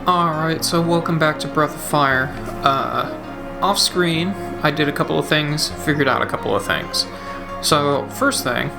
Alright, so welcome back to Breath of Fire. Off screen, I did a couple of things, figured out a couple of things. So, first thing,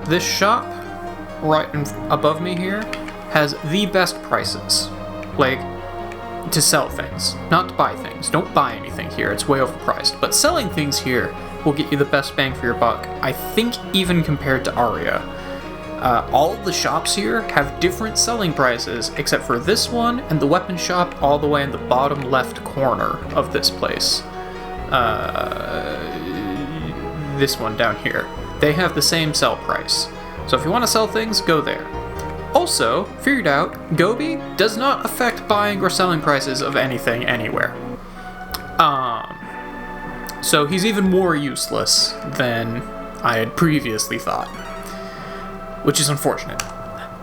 this shop right above me here has the best prices. Like, to sell things, not to buy things. Don't buy anything here, it's way overpriced. But selling things here will get you the best bang for your buck, I think even compared to Aria. All of the shops here have different selling prices, except for this one and the weapon shop all the way in the bottom left corner of this place. This one down here. They have the same sell price. So if you want to sell things, go there. Also, figured out, Gobi does not affect buying or selling prices of anything anywhere. So he's even more useless than I had previously thought, which is unfortunate.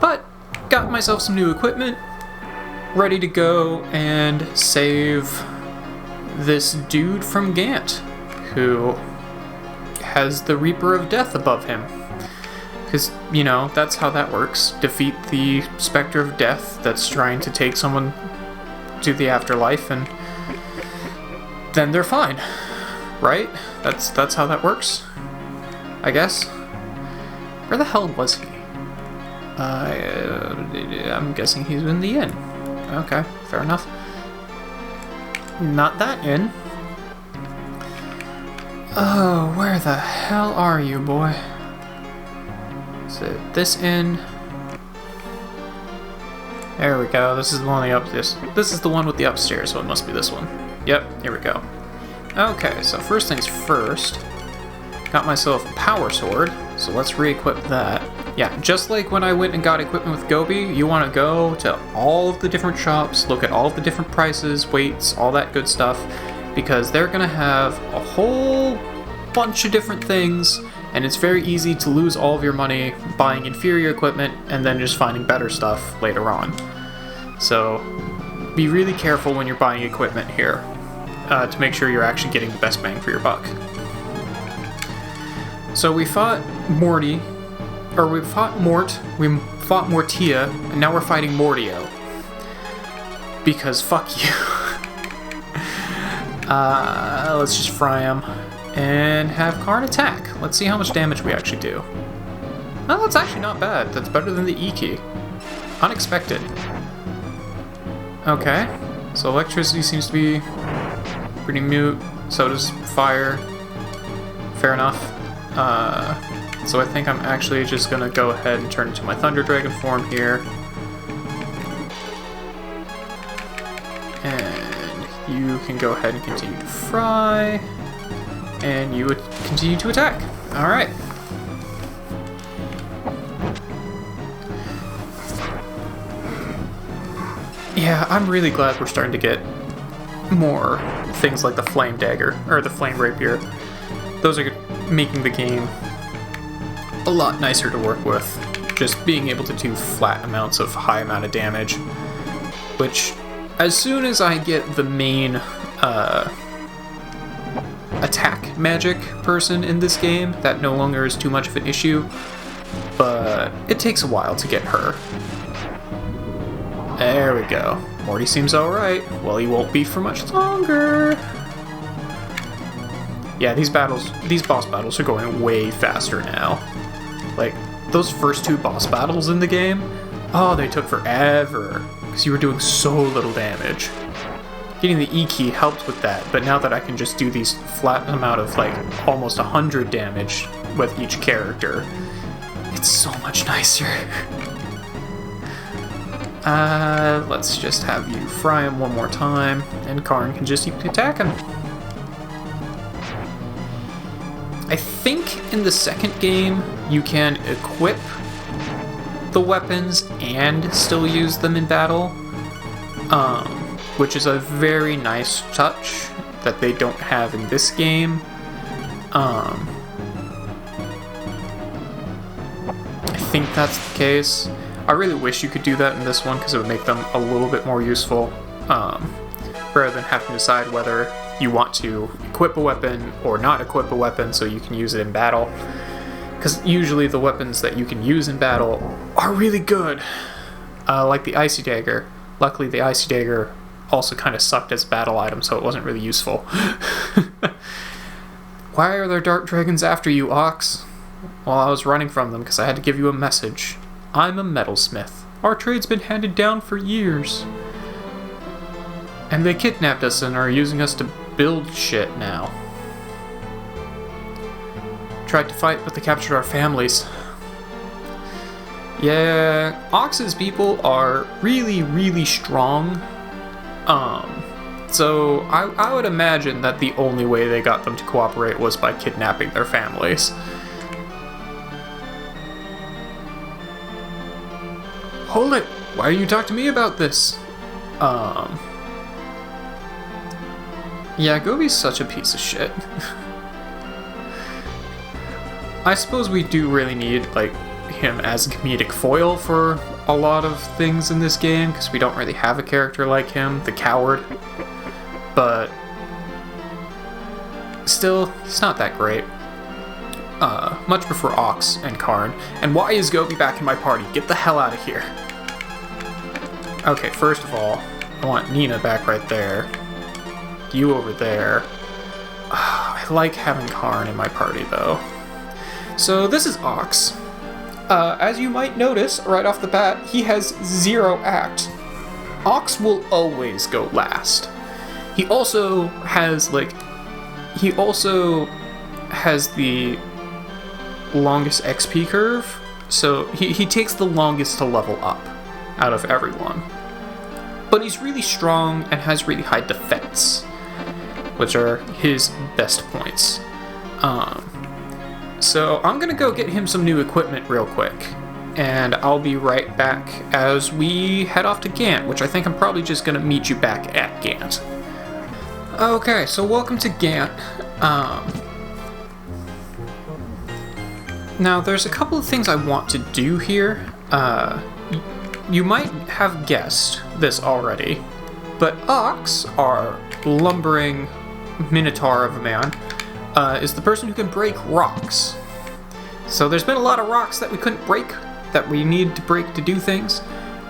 But got myself some new equipment, ready to go and save this dude from Gant, who has the Reaper of Death above him. Because, you know, that's how that works. Defeat the Spectre of Death that's trying to take someone to the afterlife, and then they're fine. Right? That's how that works, I guess. Where the hell was he? I'm guessing he's in the inn. Okay, fair enough. Not that inn. Oh, where the hell are you, boy? Is it this inn? There we go. This is the one This is the one with the upstairs, so it must be this one. Yep, here we go. Okay, so first things first. Got myself a power sword, so let's re-equip that. Yeah, just like when I went and got equipment with Gobi, you want to go to all of the different shops, look at all of the different prices, weights, all that good stuff, because they're going to have a whole bunch of different things, and it's very easy to lose all of your money buying inferior equipment and then just finding better stuff later on. So be really careful when you're buying equipment here to make sure you're actually getting the best bang for your buck. So we fought Mort, we fought Mortia, and now we're fighting Mortio. Because fuck you. Let's just fry him and have Karn attack. Let's see how much damage we actually do. Oh, that's actually not bad. That's better than the E key. Unexpected. Okay, so electricity seems to be pretty mute. So does fire. Fair enough. So I think I'm actually just gonna go ahead and turn into my Thunder Dragon form here. And you can go ahead and continue to fry. And you would continue to attack. Alright. Yeah, I'm really glad we're starting to get more things like the Flame Dagger, or the Flame Rapier. Those are making the game a lot nicer to work with. Just being able to do flat amounts of high amount of damage. Which, as soon as I get the main attack magic person in this game, that no longer is too much of an issue. But it takes a while to get her. There we go. Morty seems alright. Well, he won't be for much longer. Yeah, these boss battles are going way faster now. Like, those first two boss battles in the game, oh, they took forever, because you were doing so little damage. Getting the E key helped with that, but now that I can just do these flat amount of, like, almost 100 damage with each character, it's so much nicer. Let's just have you fry him one more time, and Karn can just keep attacking. I think in the second game, you can equip the weapons and still use them in battle, which is a very nice touch that they don't have in this game. I think that's the case. I really wish you could do that in this one because it would make them a little bit more useful, rather than having to decide whether you want to equip a weapon or not equip a weapon so you can use it in battle. Because usually the weapons that you can use in battle are really good. Like the Icy Dagger. Luckily, the Icy Dagger also kind of sucked as a battle item, so it wasn't really useful. Why are there dark dragons after you, Ox? Well, I was running from them because I had to give you a message. I'm a metalsmith. Our trade's been handed down for years. And they kidnapped us and are using us to build shit now. Tried to fight, but they captured our families. Yeah, Ox's people are really, really strong. So I would imagine that the only way they got them to cooperate was by kidnapping their families. Hold it! Why didn't you talk to me about this? Yeah, Gobi's such a piece of shit. I suppose we do really need, like, him as a comedic foil for a lot of things in this game, because we don't really have a character like him, the coward. But still, he's not that great. Much prefer Ox and Karn. And why is Gobi back in my party? Get the hell out of here. Okay, first of all, I want Nina back right there. You over there. I like having Karn in my party, though. So this is Ox. As you might notice, right off the bat, he has 0 act. Ox will always go last. He also has, the longest XP curve, so he takes the longest to level up out of everyone. But he's really strong and has really high defense, which are his best points. So I'm gonna go get him some new equipment real quick, and I'll be right back as we head off to Gant, which I think I'm probably just gonna meet you back at Gant. Okay, so welcome to Gant. Now there's a couple of things I want to do here. You might have guessed this already, but Ox, our lumbering minotaur of a man, is the person who can break rocks. So there's been a lot of rocks that we couldn't break, that we need to break to do things.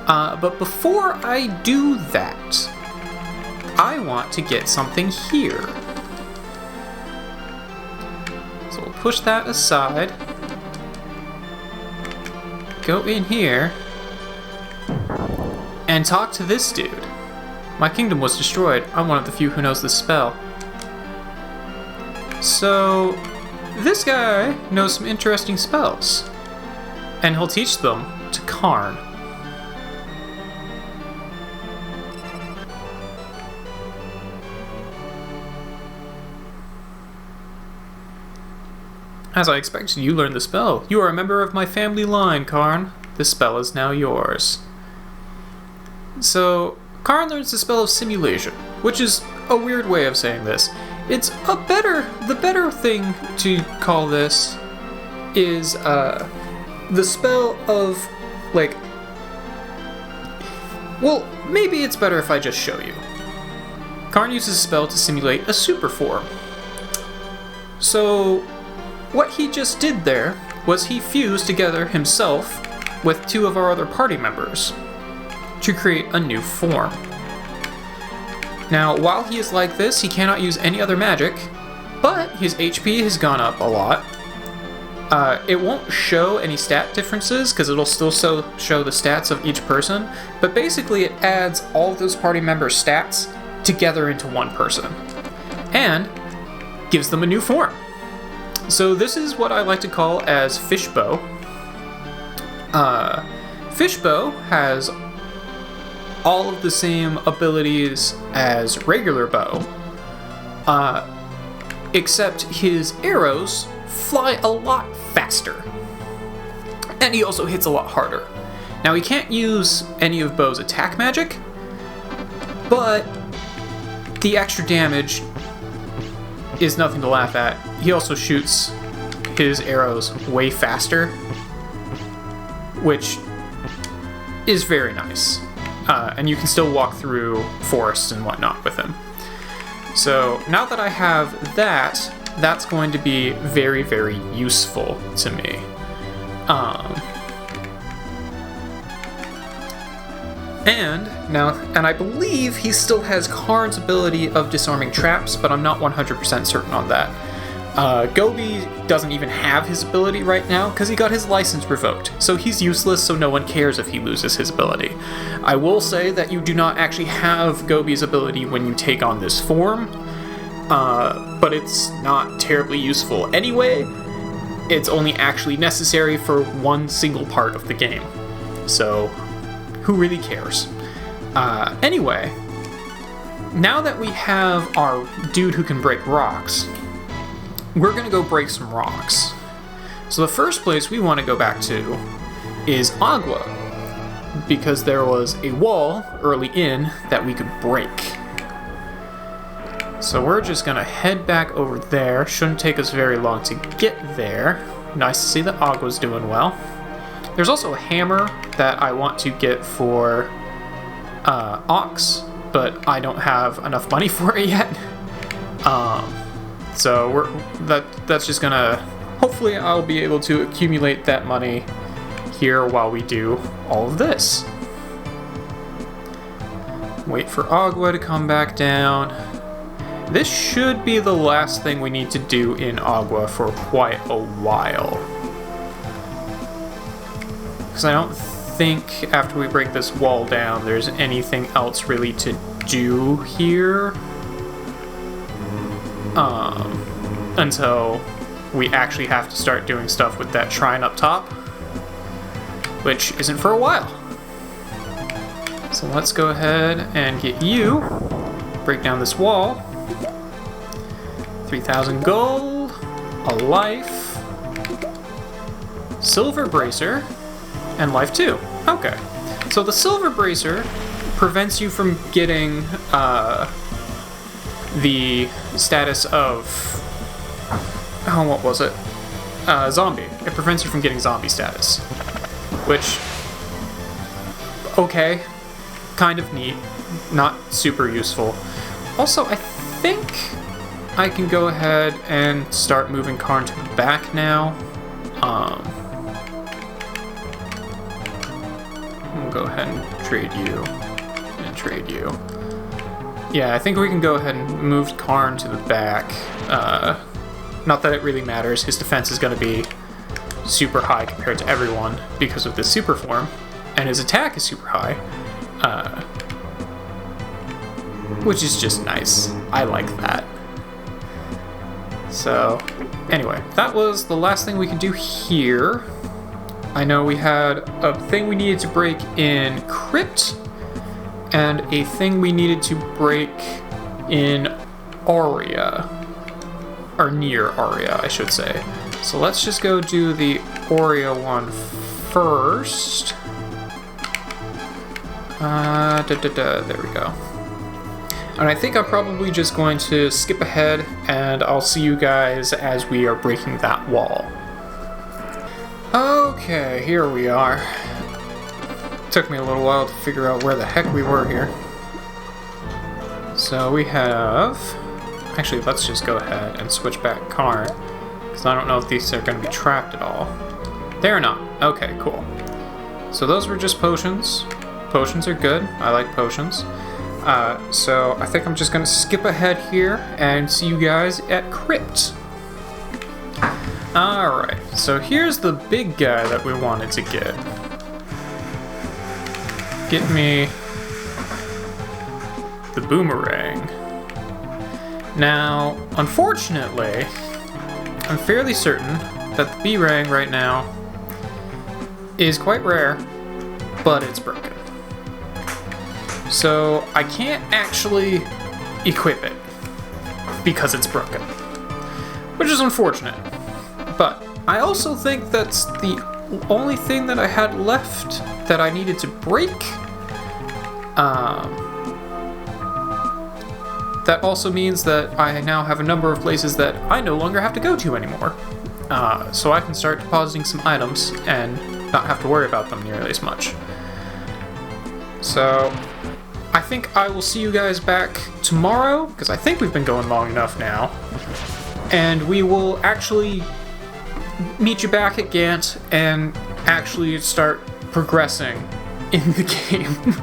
But before I do that, I want to get something here. So we'll push that aside. Go in here and talk to this dude. My kingdom was destroyed. I'm one of the few who knows this spell. So, this guy knows some interesting spells, and he'll teach them to Karn. As I expected, you learned the spell. You are a member of my family line, Karn. This spell is now yours. So, Karn learns the spell of simulation, which is a weird way of saying this. It's the better thing to call this is, the spell of, like, well, maybe it's better if I just show you. Karn uses a spell to simulate a super form. So, what he just did there was he fused together himself with 2 of our other party members to create a new form. Now, while he is like this, he cannot use any other magic, but his HP has gone up a lot. It won't show any stat differences, because it'll still show the stats of each person, but basically it adds all of those party members' stats together into one person, and gives them a new form. So this is what I like to call as Fishbow. Fishbow has all of the same abilities as regular bow, except his arrows fly a lot faster, and he also hits a lot harder. Now he can't use any of Bow's attack magic, but the extra damage is nothing to laugh at. He also shoots his arrows way faster, which is very nice. And you can still walk through forests and whatnot with him. So now that I have that, that's going to be very, very useful to me. And I believe he still has Karn's ability of disarming traps, but I'm not 100% certain on that. Gobi doesn't even have his ability right now because he got his license revoked, so he's useless, so no one cares if he loses his ability. I will say that you do not actually have Gobi's ability when you take on this form, but it's not terribly useful anyway. It's only actually necessary for one single part of the game, so who really cares? Anyway, now that we have our dude who can break rocks, we're gonna go break some rocks. So the first place we want to go back to is Agua, because there was a wall early in that we could break. So we're just gonna head back over there. Shouldn't take us very long to get there. Nice to see that Agua's doing well. There's also a hammer that I want to get for Ox, but I don't have enough money for it yet. So that's just gonna, hopefully I'll be able to accumulate that money here while we do all of this. Wait for Agua to come back down. This should be the last thing we need to do in Agua for quite a while. Because I don't think after we break this wall down there's anything else really to do here. Until we actually have to start doing stuff with that shrine up top, which isn't for a while. So let's go ahead and get you, break down this wall. 3,000 gold, a life, silver bracer, and life 2. Okay, so the silver bracer prevents you from getting the status of, what was it? Zombie. It prevents you from getting zombie status, which, okay, kind of neat, not super useful. Also, I think I can go ahead and start moving Karn to the back now. We'll go ahead and trade you. Yeah, I think we can go ahead and move Karn to the back. Not that it really matters. His defense is going to be super high compared to everyone because of this super form, and his attack is super high, which is just nice. I like that. So, anyway, that was the last thing we can do here. I know we had a thing we needed to break in Crypt, and a thing we needed to break in Aria. Or near Aria, I should say. So let's just go do the Aria one first. There we go. And I think I'm probably just going to skip ahead, and I'll see you guys as we are breaking that wall. Okay, here we are. Took me a little while to figure out where the heck we were here. So we have... Actually, let's just go ahead and switch back Karn, because I don't know if these are going to be trapped at all. They're not. Okay, cool. So those were just potions. Potions are good. I like potions. So I think I'm just going to skip ahead here and see you guys at Crypt. Alright, so here's the big guy that we wanted to get. Get me the boomerang. Now, unfortunately, I'm fairly certain that the B-Rang right now is quite rare, but it's broken. So I can't actually equip it because it's broken, which is unfortunate. But I also think that's the only thing that I had left that I needed to break. That also means that I now have a number of places that I no longer have to go to anymore. So I can start depositing some items and not have to worry about them nearly as much. So I think I will see you guys back tomorrow, because I think we've been going long enough now. And we will actually meet you back at Gant and actually start progressing in the game.